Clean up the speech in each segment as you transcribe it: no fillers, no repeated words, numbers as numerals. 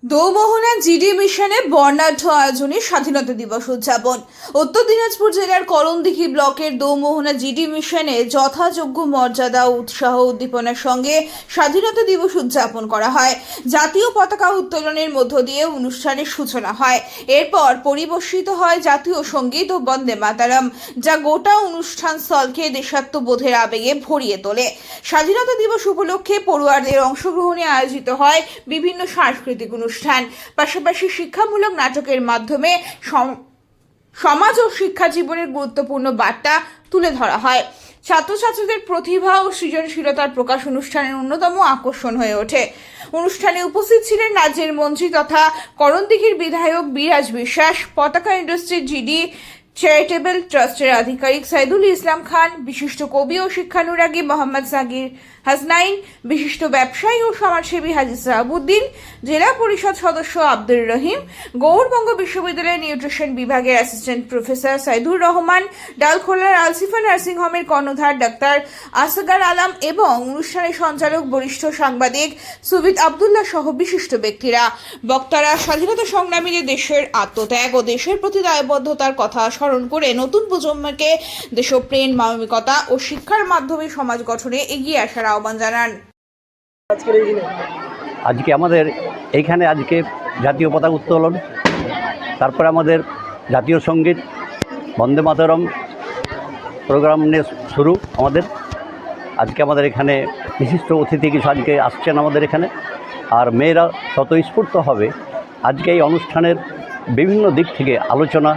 Domohana GD মিশনে বর্ণাঢ্য আয়োজনে স্বাধীনতা দিবস উদযাপন। উত্তর দিনাজপুর জেলার করণদিঘি ব্লকের দোমোহনা জিডি মিশনে যথাযোগ্য মর্যাদা ও উৎসাহ উদ্দীপনার সঙ্গে স্বাধীনতা দিবস উদযাপন করা হয়। জাতীয় পতাকা উত্তোলনের মধ্য দিয়ে অনুষ্ঠানের সূচনা হয়। এরপর পরিবেশিত হয় জাতীয় সঙ্গীত ও বন্দে মাতরম, যা গোটা অনুষ্ঠান স্থলকে দেশাত্মবোধের আবেগে ভরিয়ে তোলে। স্বাধীনতা দিবস উপলক্ষে পড়ুয়ারদের অংশগ্রহণে আয়োজিত হয় বিভিন্ন সাংস্কৃতিক অনুষ্ঠান, পাশাপাশি শিক্ষামূলক নাটকের মাধ্যমে সমাজ ও শিক্ষা জীবনের গুরুত্বপূর্ণ বার্তা তুলে ধরা হয়। ছাত্রছাত্রীদের প্রতিভা ও সৃজনশীলতার প্রকাশ অনুষ্ঠানের অন্যতম আকর্ষণ হয়ে ওঠে। অনুষ্ঠানে উপস্থিত ছিলেন রাজ্যের মন্ত্রী তথা করণদিঘির বিধায়ক বিরাজ বিশ্বাস, পতাকা ইন্ডাস্ট্রির জিডি চ্যারিটেবল ট্রাস্টের আধিকারিক সাইদুল ইসলাম খান, বিশিষ্ট কবি ও শিক্ষানুরাগী মোহাম্মদ সাগির হাসনাইন, বিশিষ্ট ব্যবসায়ী ও সমাজসেবী হাজি সাহাবুদ্দিন, জেলা পরিষদ সদস্য আব্দুর রহিম, গৌড়বঙ্গ বিশ্ববিদ্যালয়ের নিউট্রিশন বিভাগের অ্যাসিস্ট্যান্ট প্রফেসর সাইদুর রহমান, ডালখোলার আলসিফা নার্সিং হোমের কর্ণধার ডাক্তার আসগার আলম এবং অনুষ্ঠানের সঞ্চালক বরিষ্ঠ সাংবাদিক সুবিত আবদুল্লাহ সহ বিশিষ্ট ব্যক্তিরা। বক্তারা স্বাধীনতা সংগ্রামীদের দেশের আত্মত্যাগ ও দেশের প্রতি দায়বদ্ধতার কথা স্মরণ করে নতুন প্রজন্মকে দেশপ্রেম, মানবিকতা ও শিক্ষার মাধ্যমে সমাজ গঠনে এগিয়ে আসার আহ্বান জানান। আজকে আমাদের এইখানে জাতীয় পতাকা উত্তোলন, তারপরে আমাদের জাতীয় সঙ্গীত, বন্দে মাতরম প্রোগ্রাম নিয়ে শুরু। আজকে আমাদের এখানে বিশিষ্ট অতিথি কিছু আজকে আসছেন আমাদের এখানে, আর মেয়েরা স্বতঃস্ফূর্ত হবে আজকে এই অনুষ্ঠানের বিভিন্ন দিক থেকে আলোচনা,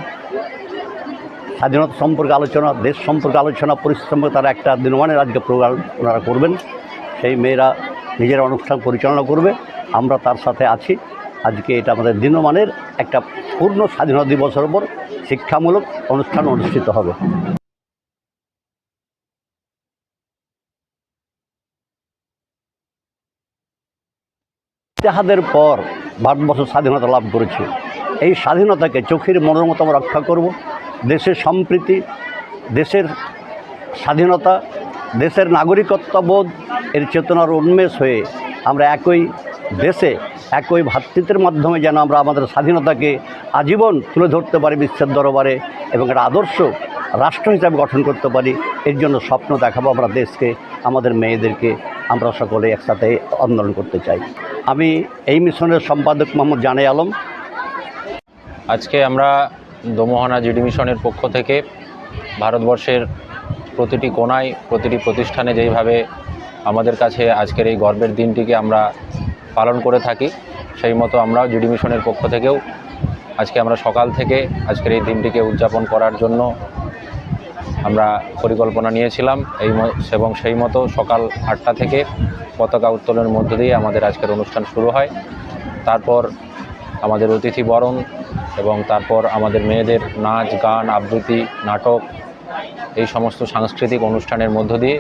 স্বাধীনতা সম্পর্কে আলোচনা, দেশ সম্পর্কে আলোচনা, পরিশ্রম তারা একটা দিনমানের আজকে প্রোগ্রাম ওনারা করবেন। সেই মেয়েরা নিজেরা অনুষ্ঠান পরিচালনা করবে, আমরা তার সাথে আছি। আজকে এটা আমাদের দিনমানের একটা পূর্ণ স্বাধীনতা দিবসের ওপর শিক্ষামূলক অনুষ্ঠান অনুষ্ঠিত হবে। ইতিহাদের পর ভারতবর্ষ স্বাধীনতা লাভ করেছে। এই স্বাধীনতাকে চোখের মনের মতো আমরা রক্ষা করব। দেশের সম্প্রীতি, দেশের স্বাধীনতা, দেশের নাগরিকত্ববোধ এর চেতনার উন্মেষ হয়ে আমরা একই দেশে একই ভ্রাতৃত্বের মাধ্যমে যেন আমরা আমাদের স্বাধীনতাকে আজীবন তুলে ধরতে পারি বিশ্বের দরবারে এবং একটা আদর্শ রাষ্ট্র হিসাবে গঠন করতে পারি। এর জন্য স্বপ্ন দেখাবো আমরা দেশকে, আমাদের মেয়েদেরকে। আমরা সকলে একসাথে আন্দোলন করতে চাই। আমি এই মিশনের সম্পাদক মোহাম্মদ জানে আলম। আজকে আমরা দোমোহনা জিডি মিশনের পক্ষ থেকে ভারতবর্ষের প্রতিটি কোণায়, প্রতিটি প্রতিষ্ঠানে যেইভাবে আমাদের কাছে আজকের এই গর্বের দিনটিকে আমরা পালন করে থাকি, সেই মতো আমরাও জিডি মিশনের পক্ষ থেকেও আজকে আমরা সকাল থেকে আজকের এই দিনটিকে উদযাপন করার জন্য আমরা পরিকল্পনা নিয়েছিলাম এবং সেই মতো সকাল 8টা থেকে পতাকা উত্তোলনের মধ্য দিয়ে আমাদের আজকের অনুষ্ঠান শুরু হয়। তারপর আমাদের অতিথি বরণ এবং তারপর আমাদের মেয়েদের নাচ, গান, আবৃত্তি, নাটক, এই সমস্ত সাংস্কৃতিক অনুষ্ঠানের মধ্য দিয়ে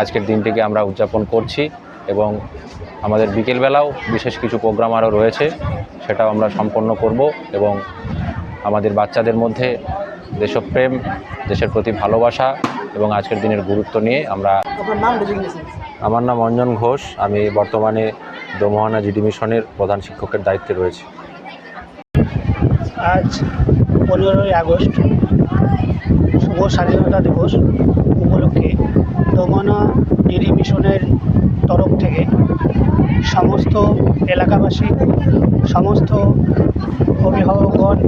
আজকের দিনটিকে আমরা উদযাপন করছি। এবং আমাদের বিকেলবেলাও বিশেষ কিছু প্রোগ্রাম আরও রয়েছে, সেটাও আমরা সম্পন্ন করব এবং আমাদের বাচ্চাদের মধ্যে দেশপ্রেম, দেশের প্রতি ভালোবাসা এবং আজকের দিনের গুরুত্ব নিয়ে আমরা। আমার নাম অঞ্জন ঘোষ, আমি বর্তমানে দোমোহনা জিডি মিশনের প্রধান শিক্ষকের দায়িত্বে রয়েছি। আজ 15ই আগস্ট শুভ স্বাধীনতা দিবস উপলক্ষে দোমোহনা জিডি মিশনের তরফ থেকে সমস্ত এলাকাবাসী, সমস্ত অভিভাবকগণ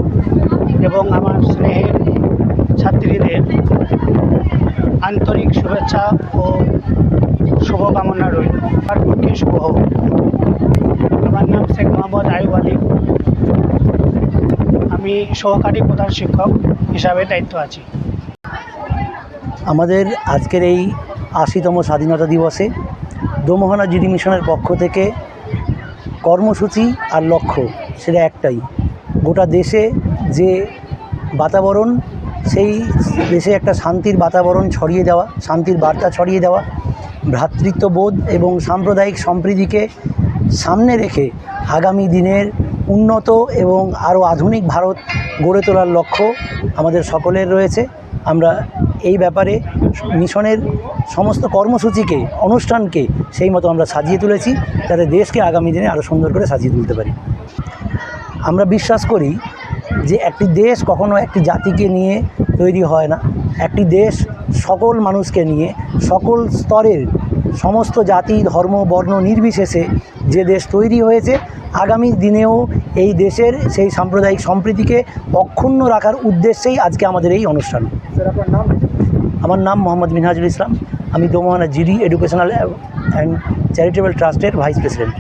এবং আমার স্নেহের ছাত্রীদের আন্তরিক শুভেচ্ছা ও শুভকামনা রইল। আমার পক্ষে শুভ হোক। আমার নাম শেখ মোহাম্মদ আয়ুব আলী, আমি সহকারী প্রধান শিক্ষক হিসাবে দায়িত্ব আছি। আমাদের আজকের এই 80তম স্বাধীনতা দিবসে দোমোহনা জিডি মিশনের পক্ষ থেকে কর্মসূচি আর লক্ষ্য সেটা একটাই, গোটা দেশে যে বাতাবরণ, সেই দেশে একটা শান্তির বাতাবরণ ছড়িয়ে দেওয়া, শান্তির বার্তা ছড়িয়ে দেওয়া, ভ্রাতৃত্ববোধ এবং সাম্প্রদায়িক সম্প্রীতিকে সামনে রেখে আগামী দিনের উন্নত এবং আরও আধুনিক ভারত গড়ে তোলার লক্ষ্য আমাদের সকলের রয়েছে। আমরা এই ব্যাপারে মিশনের সমস্ত কর্মসূচিকে, অনুষ্ঠানকে সেই মতো আমরা সাজিয়ে তুলেছি, যাতে দেশকে আগামী দিনে আরও সুন্দর করে সাজিয়ে তুলতে পারি। আমরা বিশ্বাস করি যে একটি দেশ কখনো একটি জাতিকে নিয়ে তৈরি হয় না। একটি দেশ সকল মানুষকে নিয়ে, সকল স্তরের সমস্ত জাতি, ধর্ম, বর্ণ নির্বিশেষে যে দেশ তৈরি হয়েছে, আগামী দিনেও এই দেশের সেই সাম্প্রদায়িক সম্প্রীতিকে অক্ষুণ্ণ রাখার উদ্দেশ্যেই আজকে আমাদের এই অনুষ্ঠান। আমার নাম মোহাম্মদ মিনহাজুল ইসলাম। আমি Domohana GD educational and charitable ট্রাস্টের ভাইস প্রেসিডেন্ট।